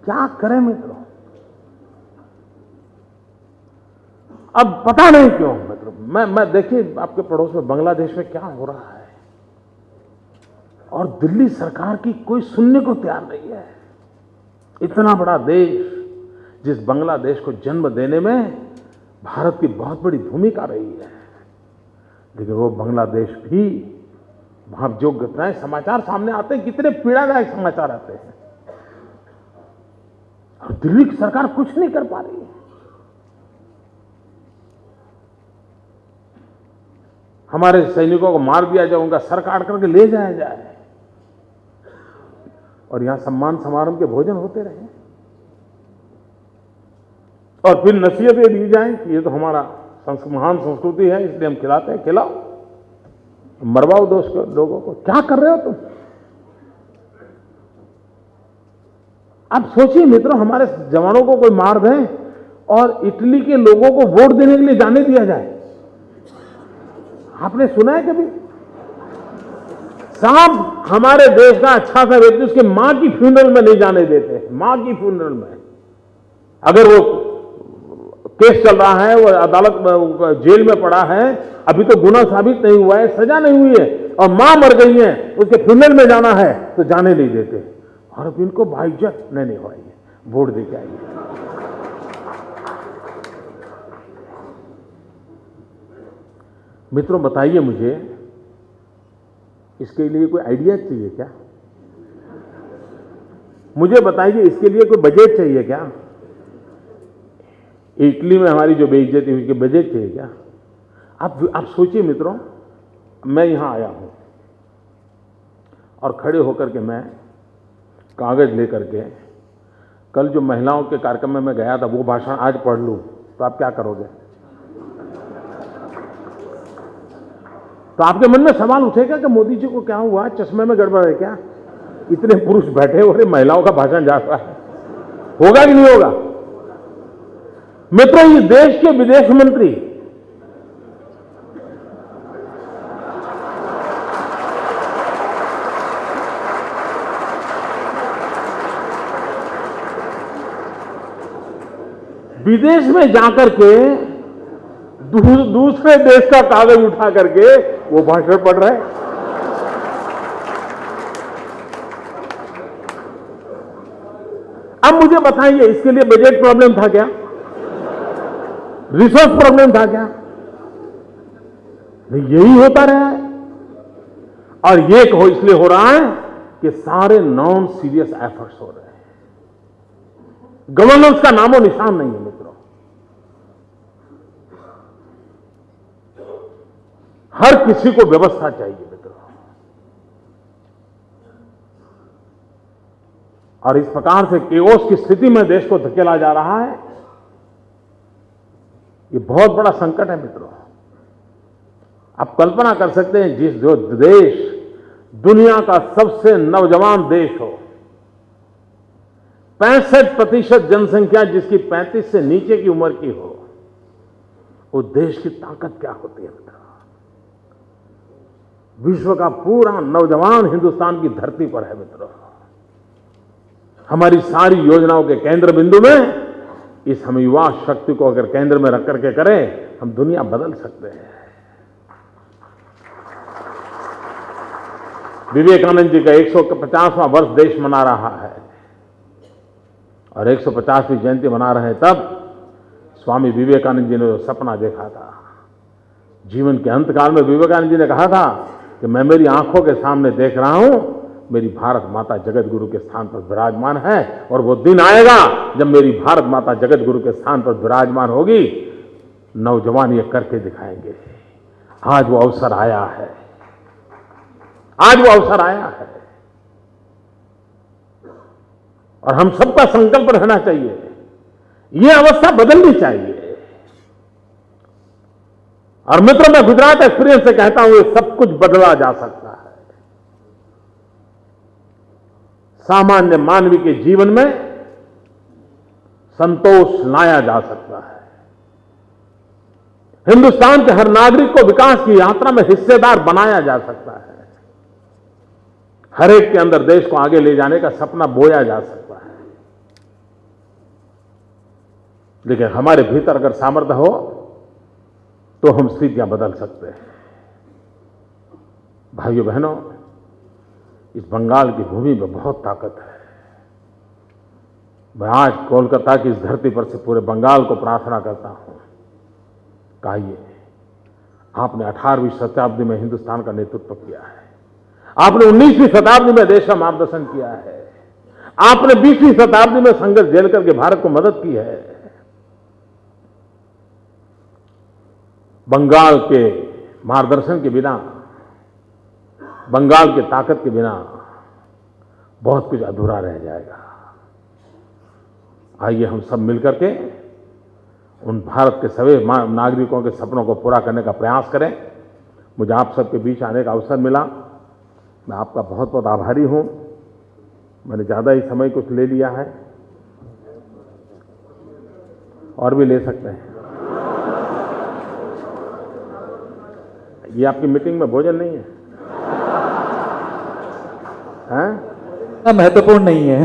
क्या करें मित्रों? अब पता नहीं क्यों मित्रों, मैं देखिए आपके पड़ोस में बांग्लादेश में क्या हो रहा है, और दिल्ली सरकार की कोई सुनने को तैयार नहीं है। इतना बड़ा देश, जिस बांग्लादेश को जन्म देने में भारत की बहुत बड़ी भूमिका रही है, लेकिन वो बांग्लादेश भी, वहां जो घटनाएं समाचार सामने आते हैं, कितने पीड़ादायक समाचार आते हैं, और दिल्ली की सरकार कुछ नहीं कर पा रही है। हमारे सैनिकों को मार दिया जाए, उनका सर काट करके ले जाया जाए, और यहां सम्मान समारोह के भोजन होते रहे, और फिर नसीहतें दी जाएं कि ये तो हमारा महान संस्कृति है, इसलिए हम खिलाते हैं, खिलाओ, मरवाओ दोस्त लोगों को। क्या कर रहे हो तुम? आप सोचिए मित्रों, हमारे जवानों को कोई मार दे और इटली के लोगों को वोट देने के लिए जाने दिया जाए। आपने सुना है कभी? साहब, हमारे देश का अच्छा सा व्यक्ति उसके मां की फ्यूनरल में नहीं जाने देते। मां की फ्यूनरल में अगर वो केस चल रहा है, वो अदालत में, जेल में पड़ा है, अभी तो गुनाह साबित नहीं हुआ है, सजा नहीं हुई है, और मां मर गई है, उसके फ्यूनरल में जाना है तो जाने नहीं देते। और अब इनको भाईजान नहीं हो आइए, वोट दे के आइए। मित्रों बताइए मुझे, इसके लिए कोई आइडिया चाहिए क्या? मुझे बताइए, इसके लिए कोई बजट चाहिए क्या? इटली में हमारी जो बेइज्जती हुई, कि बजट चाहिए क्या? आप सोचिए मित्रों, मैं यहां आया हूं और खड़े होकर के मैं कागज लेकर के, कल जो महिलाओं के कार्यक्रम में मैं गया था, वो भाषण आज पढ़ लूं तो आप क्या करोगे? तो आपके मन में सवाल उठेगा कि मोदी जी को क्या हुआ, चश्मे में गड़बड़ है क्या? इतने पुरुष बैठे हो रहे, महिलाओं का भाषण जा रहा है, होगा कि नहीं होगा? मित्रों, इस देश के विदेश मंत्री विदेश में जाकर के दूसरे देश का कागज उठा करके वो भाषण पढ़ रहे हैं। अब मुझे बताइए, इसके लिए बजट प्रॉब्लम था क्या? रिसोर्स प्रॉब्लम था क्या? यही होता रहा है, और ये इसलिए हो रहा है कि सारे नॉन सीरियस एफर्ट्स हो रहे हैं। गवर्नेंस का नामो निशान नहीं है मित्रों। हर किसी को व्यवस्था चाहिए मित्रों, और इस प्रकार से केओस की स्थिति में देश को धकेला जा रहा है। ये बहुत बड़ा संकट है मित्रों। आप कल्पना कर सकते हैं, जो देश दुनिया का सबसे नौजवान देश हो, 65% जनसंख्या जिसकी 35 से नीचे की उम्र की हो, उस देश की ताकत क्या होती है मित्रों? विश्व का पूरा नौजवान हिंदुस्तान की धरती पर है मित्रों। हमारी सारी योजनाओं के केंद्र बिंदु में इस हम युवा शक्ति को अगर केंद्र में रख करके करें, हम दुनिया बदल सकते हैं। विवेकानंद जी का 150वां वर्ष देश मना रहा है, और 150वीं जयंती मना रहे हैं। तब स्वामी विवेकानंद जी ने जो सपना देखा था, जीवन के अंतकाल में विवेकानंद जी ने कहा था कि मैं मेरी आंखों के सामने देख रहा हूं, मेरी भारत माता जगत गुरु के स्थान पर विराजमान है, और वो दिन आएगा जब मेरी भारत माता जगत गुरु के स्थान पर विराजमान होगी। नौजवान ये करके दिखाएंगे। आज वो अवसर आया है, आज वो अवसर आया है, और हम सबका संकल्प रहना चाहिए। ये अवस्था बदलनी चाहिए। और मित्रों, मैं गुजरात एक्सपीरियंस से कहता हूं, ये सब कुछ बदला जा सकता है। सामान्य मानवी के जीवन में संतोष लाया जा सकता है। हिंदुस्तान के हर नागरिक को विकास की यात्रा में हिस्सेदार बनाया जा सकता है। हर एक के अंदर देश को आगे ले जाने का सपना बोया जा सकता है। लेकिन हमारे भीतर अगर सामर्थ्य हो तो हम स्थितियां बदल सकते हैं। भाइयों बहनों, इस बंगाल की भूमि में बहुत ताकत है। मैं आज कोलकाता की इस धरती पर से पूरे बंगाल को प्रार्थना करता हूं, कहिए, आपने 18वीं शताब्दी में हिंदुस्तान का नेतृत्व किया है, आपने 19वीं शताब्दी में देश का मार्गदर्शन किया है, आपने 20वीं शताब्दी में संघर्ष झेल करके भारत को मदद की है। बंगाल के मार्गदर्शन के बिना, बंगाल की ताकत के बिना बहुत कुछ अधूरा रह जाएगा। आइए हम सब मिलकर के उन भारत के सभी नागरिकों के सपनों को पूरा करने का प्रयास करें। मुझे आप सबके बीच आने का अवसर मिला, मैं आपका बहुत बहुत आभारी हूं। मैंने ज़्यादा ही समय कुछ ले लिया है, और भी ले सकते हैं। ये आपकी मीटिंग में भोजन नहीं है, हैं? महत्वपूर्ण नहीं है,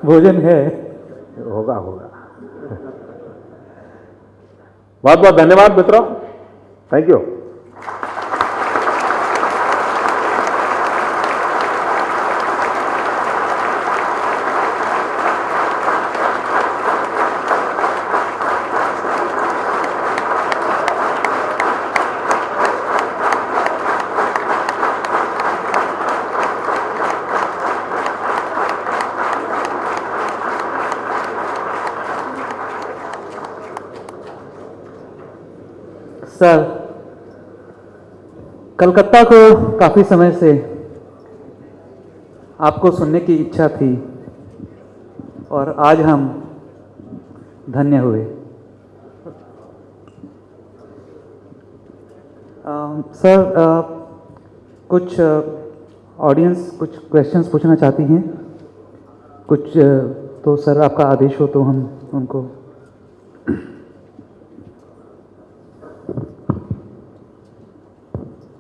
भोजन है। होगा होगा। बहुत बहुत धन्यवाद मित्रों, थैंक यू। सर, कलकत्ता को काफ़ी समय से आपको सुनने की इच्छा थी और आज हम धन्य हुए। सर, कुछ ऑडियंस कुछ क्वेश्चंस पूछना चाहती हैं, कुछ तो सर आपका आदेश हो तो हम उनको।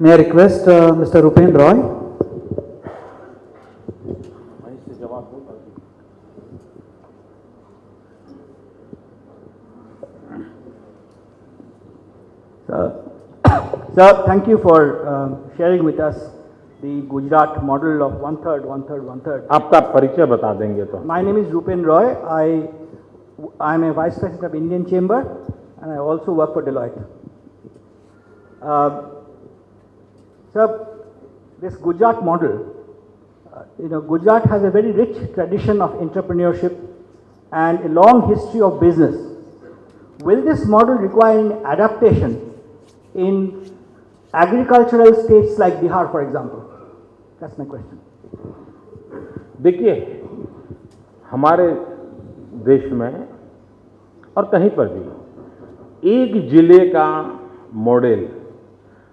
May I request Mr. Rupen Roy? Sir, thank you for sharing with us the Gujarat model of one-third, one-third, one-third. आपका परिचय बता देंगे तो। My name is Rupen Roy. I am a Vice President of Indian Chamber and I also work for Deloitte. Sir, this Gujarat model, Gujarat has a very rich tradition of entrepreneurship and a long history of business. Will this model require any adaptation in agricultural states like Bihar, for example? That's my question. देखिए, हमारे देश में और कहीं पर भी एक जिले का मॉडल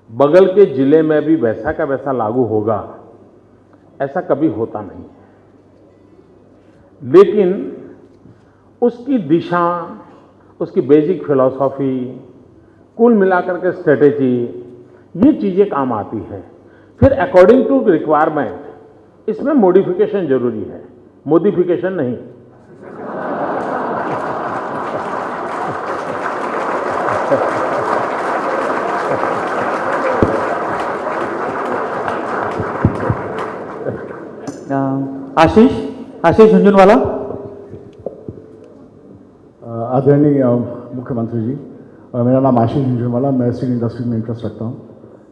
बगल के जिले में भी वैसा का वैसा लागू होगा, ऐसा कभी होता नहीं है। लेकिन उसकी दिशा, उसकी बेसिक फिलॉसफी, कुल मिलाकर के स्ट्रेटेजी, ये चीज़ें काम आती हैं। फिर अकॉर्डिंग टू रिक्वायरमेंट इसमें मॉडिफिकेशन जरूरी है, मोडिफिकेशन नहीं। आशीष झुंझुनवाला। आदरणीय मुख्यमंत्री जी, मेरा नाम आशीष झुंझुनवाला, मैं स्टील इंडस्ट्री में इंटरेस्ट रखता हूँ।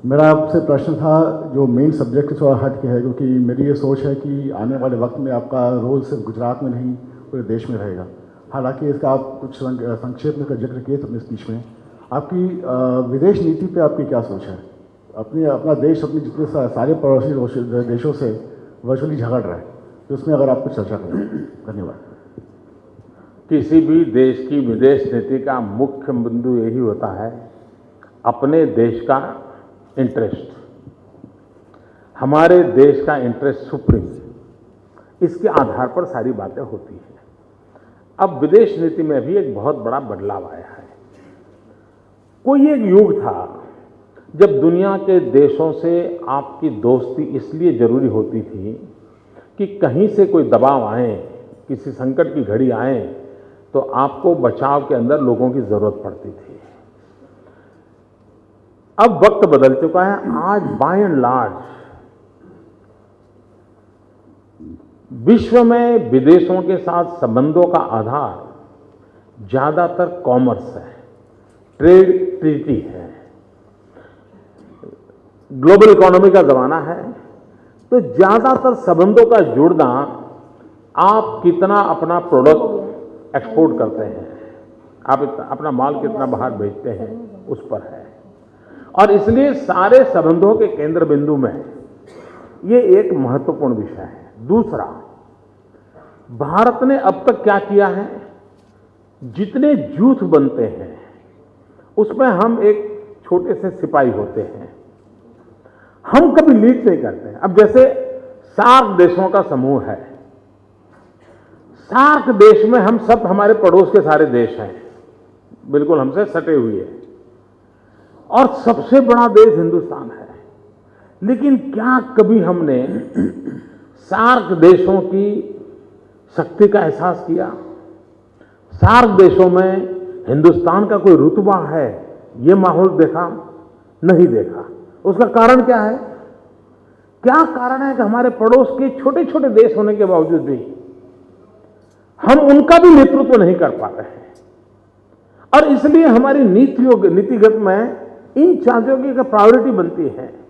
मेरा आपसे प्रश्न था, जो मेन सब्जेक्ट थोड़ा हट के है, क्योंकि मेरी ये सोच है कि आने वाले वक्त में आपका रोल सिर्फ गुजरात में नहीं पूरे देश में रहेगा। हालांकि इसका आप कुछ संक्षेप में जिक्र किए थे अपने स्पीच में। आपकी विदेश नीति पे आपकी क्या सोच है? अपना देश अपने जितने सारे पड़ोसी देशों से वर्चुअली झगड़ रहा है, तो उसमें अगर आप कुछ चर्चा करें। धन्यवाद। किसी भी देश की विदेश नीति का मुख्य बिंदु यही होता है, अपने देश का इंटरेस्ट। हमारे देश का इंटरेस्ट सुप्रीम, इसके आधार पर सारी बातें होती हैं। अब विदेश नीति में भी एक बहुत बड़ा बदलाव आया है। कोई एक युग था जब दुनिया के देशों से आपकी दोस्ती इसलिए जरूरी होती थी कि कहीं से कोई दबाव आए, किसी संकट की घड़ी आए, तो आपको बचाव के अंदर लोगों की जरूरत पड़ती थी। अब वक्त बदल चुका है। आज बाय एंड लार्ज विश्व में विदेशों के साथ संबंधों का आधार ज्यादातर कॉमर्स है, ट्रेड ट्रीटी है। ग्लोबल इकोनॉमी का जमाना है, तो ज्यादातर संबंधों का जुड़ना आप कितना अपना प्रोडक्ट एक्सपोर्ट करते हैं, आप अपना माल कितना बाहर भेजते हैं, उस पर है। और इसलिए सारे संबंधों के केंद्र बिंदु में ये एक महत्वपूर्ण विषय है। दूसरा, भारत ने अब तक क्या किया है, जितने जूथ बनते हैं उसमें हम एक छोटे से सिपाही होते हैं, हम कभी लीड नहीं करते हैं। अब जैसे सार्क देशों का समूह है, सार्क देश में हम सब, हमारे पड़ोस के सारे देश हैं, बिल्कुल हमसे सटे हुए हैं, और सबसे बड़ा देश हिंदुस्तान है। लेकिन क्या कभी हमने सार्क देशों की शक्ति का एहसास किया? सार्क देशों में हिंदुस्तान का कोई रुतबा है, ये माहौल देखा? नहीं देखा। उसका कारण क्या है? क्या कारण है कि हमारे पड़ोस के छोटे छोटे देश होने के बावजूद भी हम उनका भी नेतृत्व नहीं कर पा रहे हैं। और इसलिए हमारी नीतिगत में इन चीजों की प्रायोरिटी बनती है।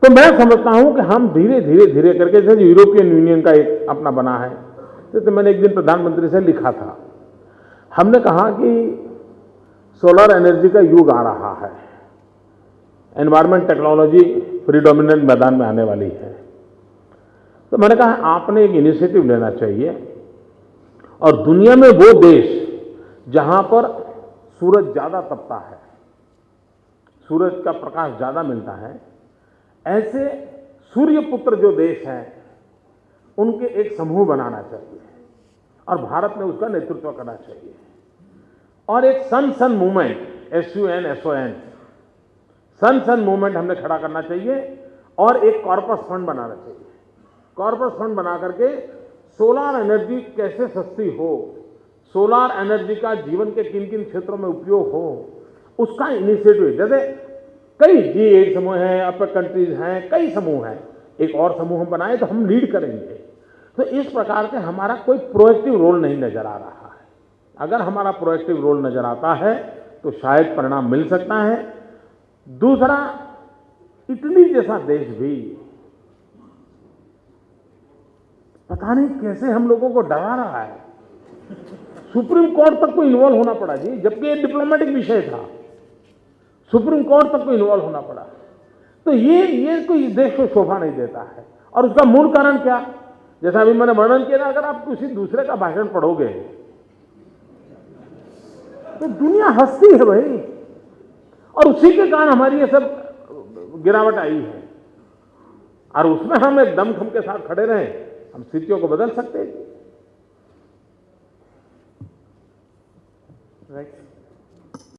तो मैं समझता हूं कि हम धीरे धीरे करके, जैसे यूरोपियन यूनियन का एक अपना बना है, तो मैंने एक दिन प्रधानमंत्री से लिखा था, हमने कहा कि सोलर एनर्जी का युग आ रहा है, एनवायरमेंट टेक्नोलॉजी प्रीडोमिनेंट मैदान में आने वाली है। तो मैंने कहा आपने एक इनिशिएटिव लेना चाहिए और दुनिया में वो देश जहां पर सूरज ज्यादा तपता है, सूरज का प्रकाश ज्यादा मिलता है, ऐसे सूर्यपुत्र जो देश हैं उनके एक समूह बनाना चाहिए और भारत में उसका नेतृत्व करना चाहिए। और एक सन मूवमेंट, SUN सन मूवमेंट हमने खड़ा करना चाहिए और एक कॉर्पस फंड बनाना चाहिए। कॉर्पस फंड बना करके सोलार एनर्जी कैसे सस्ती हो, सोलार एनर्जी का जीवन के किन किन क्षेत्रों में उपयोग हो, उसका इनिशिएटिव। जैसे कई G8 समूह हैं, अपर कंट्रीज हैं, कई समूह हैं, एक और समूह हम बनाए तो हम लीड करेंगे। तो इस प्रकार से हमारा कोई प्रोएक्टिव रोल नहीं नजर आ रहा है। अगर हमारा प्रोएक्टिव रोल नजर आता है तो शायद परिणाम मिल सकता है। दूसरा, इटली जैसा देश भी पता नहीं कैसे हम लोगों को डरा रहा है, सुप्रीम कोर्ट तक को इन्वॉल्व होना पड़ा जी, जबकि ये डिप्लोमेटिक विषय था, सुप्रीम कोर्ट तक को इन्वॉल्व होना पड़ा। तो ये कोई देश को शोभा नहीं देता है। और उसका मूल कारण क्या, जैसा अभी मैंने वर्णन किया ना, अगर आप किसी दूसरे का भाषण पढ़ोगे तो दुनिया हंसती है भाई, और उसी के कारण हमारी ये सब गिरावट आई है। और उसमें हम एक दमखम के साथ खड़े रहे, हम स्थितियों को बदल सकते हैं। राइट।